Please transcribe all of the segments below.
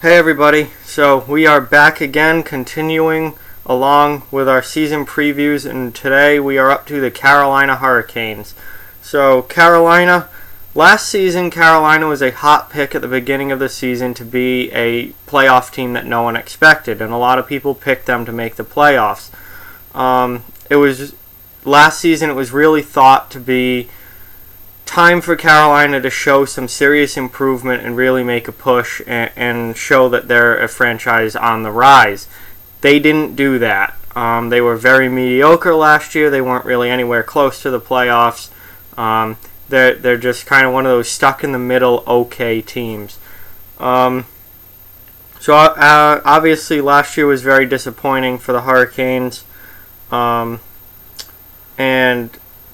Hey everybody, so we are back again continuing along with our season previews, and today we are up to the Carolina Hurricanes. So last season Carolina was a hot pick at the beginning of the season to be a playoff team that no one expected, and a lot of people picked them to make the playoffs. Last season it was really thought to be time for Carolina to show some serious improvement and really make a push and show that they're a franchise on the rise. They didn't do that. They were very mediocre last year. They weren't really anywhere close to the playoffs. They're just kind of one of those stuck in the middle okay teams. Obviously last year was very disappointing for the Hurricanes. And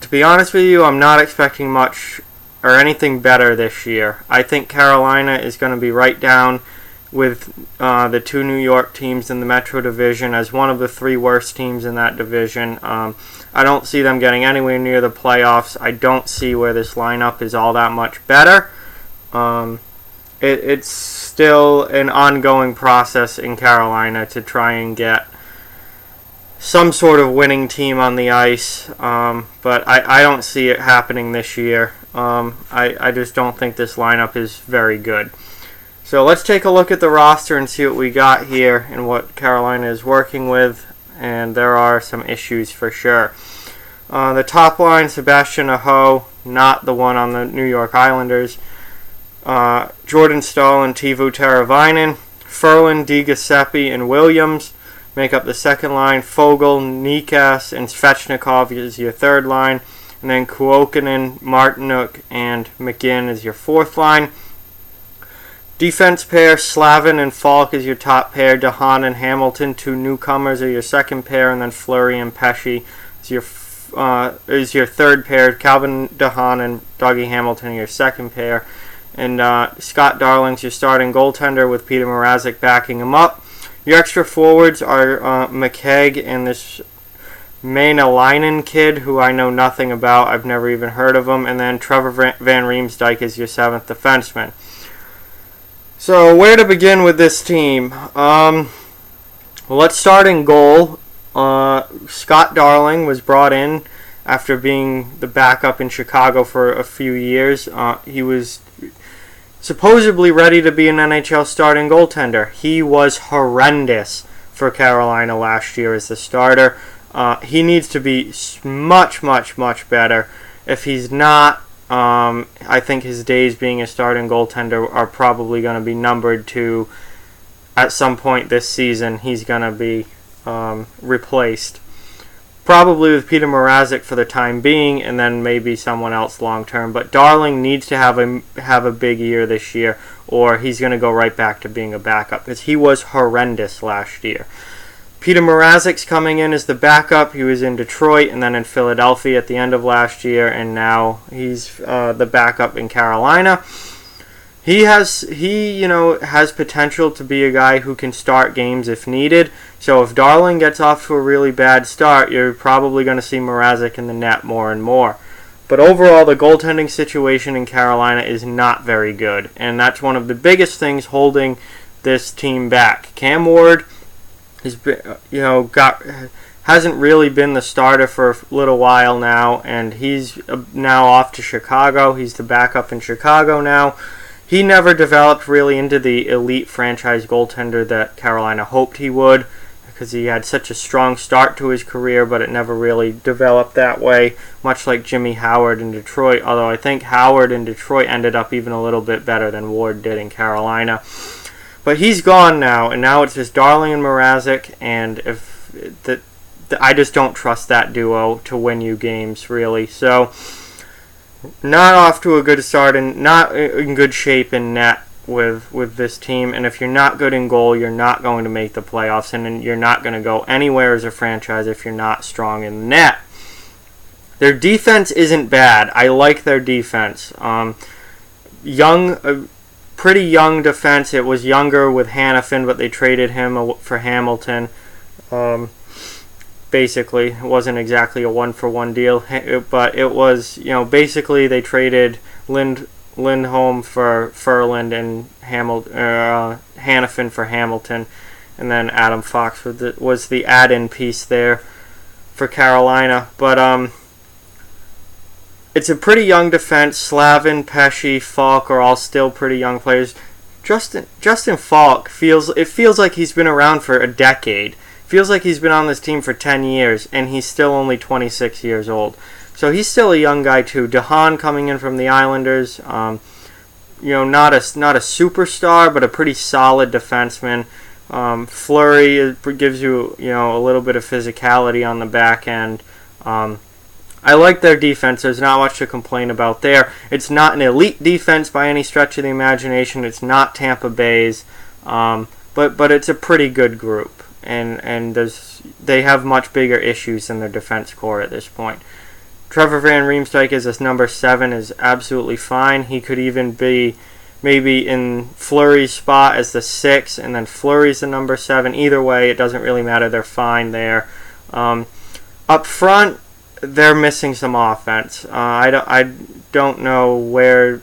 to be honest with you, I'm not expecting much or anything better this year. I think Carolina is going to be right down with the two New York teams in the Metro Division as one of the three worst teams in that division. I don't see them getting anywhere near the playoffs. I don't see where this lineup is all that much better. It's still an ongoing process in Carolina to try and get some sort of winning team on the ice, but I don't see it happening this year. I just don't think this lineup is very good. So let's take a look at the roster and see what we got here and what Carolina is working with, and there are some issues for sure. The top line, Sebastian Aho, not the one on the New York Islanders. Jordan Staal and Teuvo Teravainen. Ferland, DiGiuseppe, and Williams make up the second line. Foegele, Necas, and Svechnikov is your third line. And then Kuokkanen, Martinook, and McGinn is your fourth line. Defense pair, Slavin and Falk is your top pair. DeHaan and Hamilton, two newcomers, are your second pair. And then Fleury and Pesce is your third pair. Calvin DeHaan and Dougie Hamilton are your second pair. And Scott Darling's your starting goaltender with Peter Mrazek backing him up. Your extra forwards are McKegg and this Maenalainen kid, who I know nothing about. I've never even heard of him. And then Trevor Van Riemsdyk is your seventh defenseman. So where to begin with this team? Let's start in goal. Scott Darling was brought in after being the backup in Chicago for a few years. He was supposedly ready to be an NHL starting goaltender. He was horrendous for Carolina last year as the starter. He needs to be much, much, much better. If he's not, I think his days being a starting goaltender are probably going to be numbered to, at some point this season, he's going to be replaced. Probably with Peter Mrazek for the time being, and then maybe someone else long term. But Darling needs to have a big year this year, or he's going to go right back to being a backup, because he was horrendous last year. Peter Mrazek's coming in as the backup. He was in Detroit and then in Philadelphia at the end of last year, and now he's the backup in Carolina. He has potential to be a guy who can start games if needed. So if Darling gets off to a really bad start, you're probably going to see Mrazek in the net more and more. But overall, the goaltending situation in Carolina is not very good, and that's one of the biggest things holding this team back. Cam Ward hasn't really been the starter for a little while now, and he's now off to Chicago. He's the backup in Chicago now. He never developed really into the elite franchise goaltender that Carolina hoped he would, because he had such a strong start to his career, but it never really developed that way, much like Jimmy Howard in Detroit, although I think Howard in Detroit ended up even a little bit better than Ward did in Carolina. But he's gone now, and now it's just Darling and Mrazek, and I just don't trust that duo to win you games, really. So not off to a good start and not in good shape in net with this team. And if you're not good in goal, you're not going to make the playoffs, and you're not going to go anywhere as a franchise if you're not strong in net. Their defense isn't bad. I like their defense. Pretty young defense. It was younger with Hanifin, but they traded him for Hamilton. Basically, it wasn't exactly a one-for-one deal, but it was, basically they traded Lindholm for Ferland, and Hanifin for Hamilton, and then Adam Fox was the add-in piece there for Carolina. But it's a pretty young defense. Slavin, Pesce, Falk are all still pretty young players. Justin Falk feels like he's been around for a decade. Feels like he's been on this team for 10 years, and he's still only 26 years old. So he's still a young guy too. DeHaan coming in from the Islanders, not a superstar, but a pretty solid defenseman. Fleury gives you a little bit of physicality on the back end. I like their defense. There's not much to complain about there. It's not an elite defense by any stretch of the imagination. It's not Tampa Bay's, but it's a pretty good group, and they have much bigger issues in their defense core at this point. Trevor Van Riemsdyk as a number 7 is absolutely fine. He could even be maybe in Fleury's spot as the 6, and then Fleury's the number 7. Either way, it doesn't really matter. They're fine there. Up front, they're missing some offense. I don't know where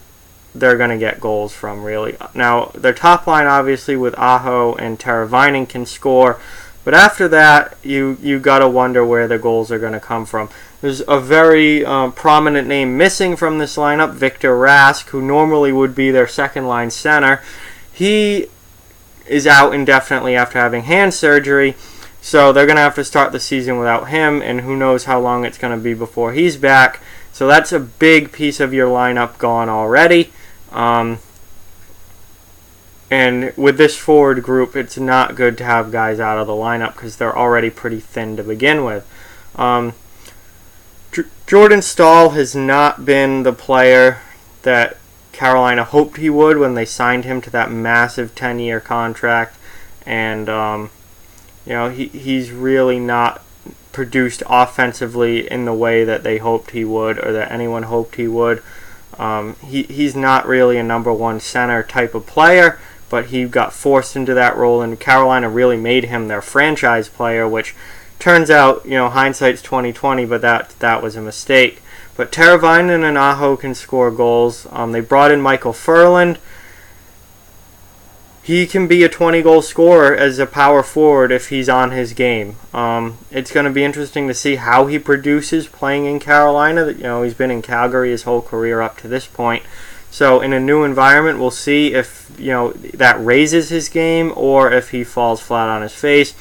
they're going to get goals from, really. Now, their top line, obviously, with Aho and Teravainen can score, but after that, you got to wonder where the goals are going to come from. There's a very prominent name missing from this lineup, Victor Rask, who normally would be their second-line center. He is out indefinitely after having hand surgery, so they're going to have to start the season without him, and who knows how long it's going to be before he's back. So that's a big piece of your lineup gone already. And with this forward group, it's not good to have guys out of the lineup because they're already pretty thin to begin with. Jordan Staal has not been the player that Carolina hoped he would when they signed him to that massive 10-year contract, and he's really not produced offensively in the way that they hoped he would, or that anyone hoped he would. He's not really a number 1 center type of player, but he got forced into that role, and Carolina really made him their franchise player, which turns out, hindsight's 20/20, but that was a mistake. But Teravainen and Aho can score goals. They brought in Michael Ferland. He can be a 20-goal scorer as a power forward if he's on his game. It's going to be interesting to see how he produces playing in Carolina. He's been in Calgary his whole career up to this point. So in a new environment, we'll see if that raises his game or if he falls flat on his face.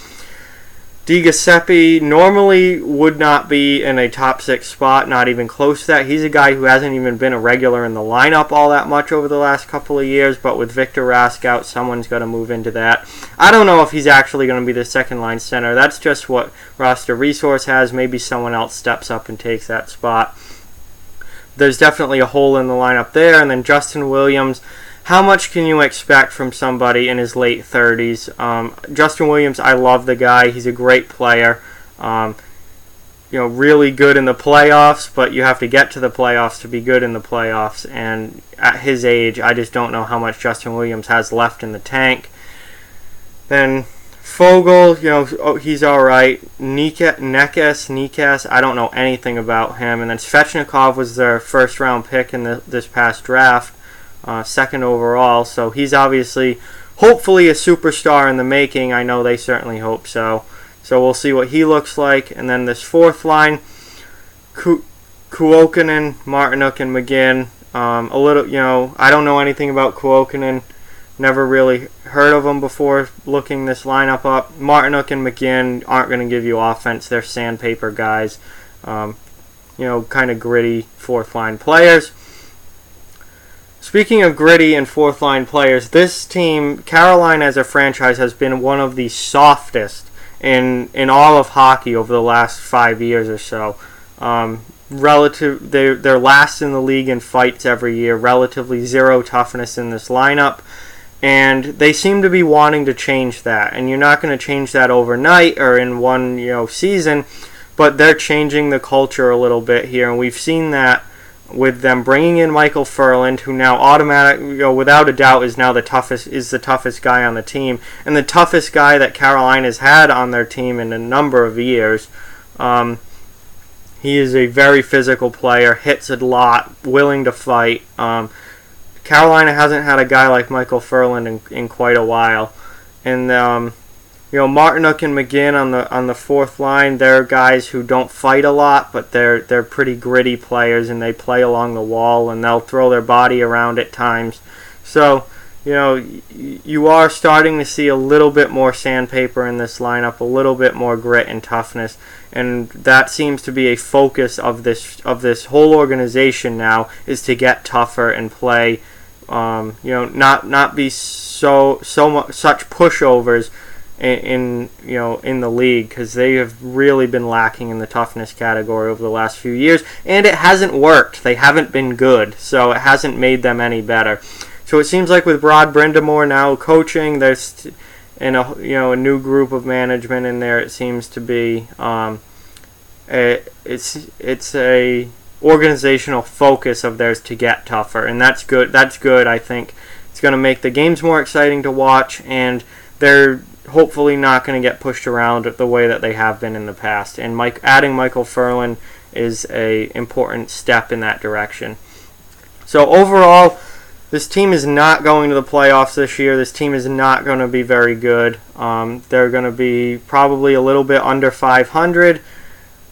Di Giuseppe normally would not be in a top 6 spot, not even close to that. He's a guy who hasn't even been a regular in the lineup all that much over the last couple of years, but with Victor Rask out, someone's got to move into that. I don't know if he's actually going to be the second-line center. That's just what Roster Resource has. Maybe someone else steps up and takes that spot. There's definitely a hole in the lineup there. And then Justin Williams, how much can you expect from somebody in his late 30s? Justin Williams, I love the guy. He's a great player. Really good in the playoffs, but you have to get to the playoffs to be good in the playoffs. And at his age, I just don't know how much Justin Williams has left in the tank. Then Fogle, he's all right. Nekes, I don't know anything about him. And then Svechnikov was their first-round pick in this past draft. Second overall, so he's obviously, hopefully, a superstar in the making. I know they certainly hope so. So we'll see what he looks like. And then this fourth line, Kuokkanen, Martinook, and McGinn. I don't know anything about Kuokkanen. Never really heard of him before looking this lineup up. Martinook and McGinn aren't going to give you offense. They're sandpaper guys. Kind of gritty fourth line players. Speaking of gritty and fourth-line players, this team, Carolina as a franchise, has been one of the softest in all of hockey over the last 5 years or so. They're last in the league in fights every year, relatively zero toughness in this lineup, and they seem to be wanting to change that. And you're not going to change that overnight or in one season, but they're changing the culture a little bit here, and we've seen that with them bringing in Michael Ferland, who now without a doubt is now the toughest guy on the team, and the toughest guy that Carolina's had on their team in a number of years. He is a very physical player, hits a lot, willing to fight. Carolina hasn't had a guy like Michael Furland in quite a while. And Martinook and McGinn on the fourth line, they're guys who don't fight a lot, but they're pretty gritty players, and they play along the wall, and they'll throw their body around at times. So, you are starting to see a little bit more sandpaper in this lineup, a little bit more grit and toughness, and that seems to be a focus of this whole organization now, is to get tougher and play, not be such pushovers in the league, because they have really been lacking in the toughness category over the last few years, and it hasn't worked. They haven't been good, so it hasn't made them any better. So it seems like with Rod Brind'Amour now coaching, there's a new group of management in there. It seems to be it's a organizational focus of theirs to get tougher, and that's good. That's good. I think it's going to make the games more exciting to watch, and they're hopefully not going to get pushed around the way that they have been in the past. And adding Michael Furland is a important step in that direction. So overall, this team is not going to the playoffs this year. This team is not going to be very good. They're going to be probably a little bit under 500,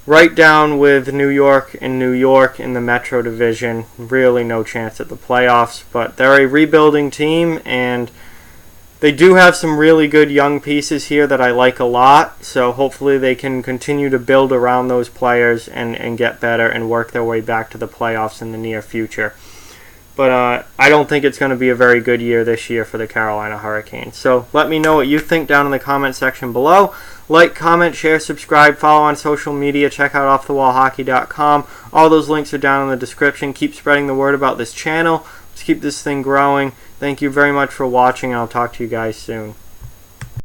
right down with New York in the Metro Division. Really no chance at the playoffs, but they're a rebuilding team, and they do have some really good young pieces here that I like a lot, so hopefully they can continue to build around those players and get better and work their way back to the playoffs in the near future. But I don't think it's going to be a very good year this year for the Carolina Hurricanes. So let me know what you think down in the comment section below. Like, comment, share, subscribe, follow on social media, check out offthewallhockey.com. All those links are down in the description. Keep spreading the word about this channel. Let's keep this thing growing. Thank you very much for watching, and I'll talk to you guys soon.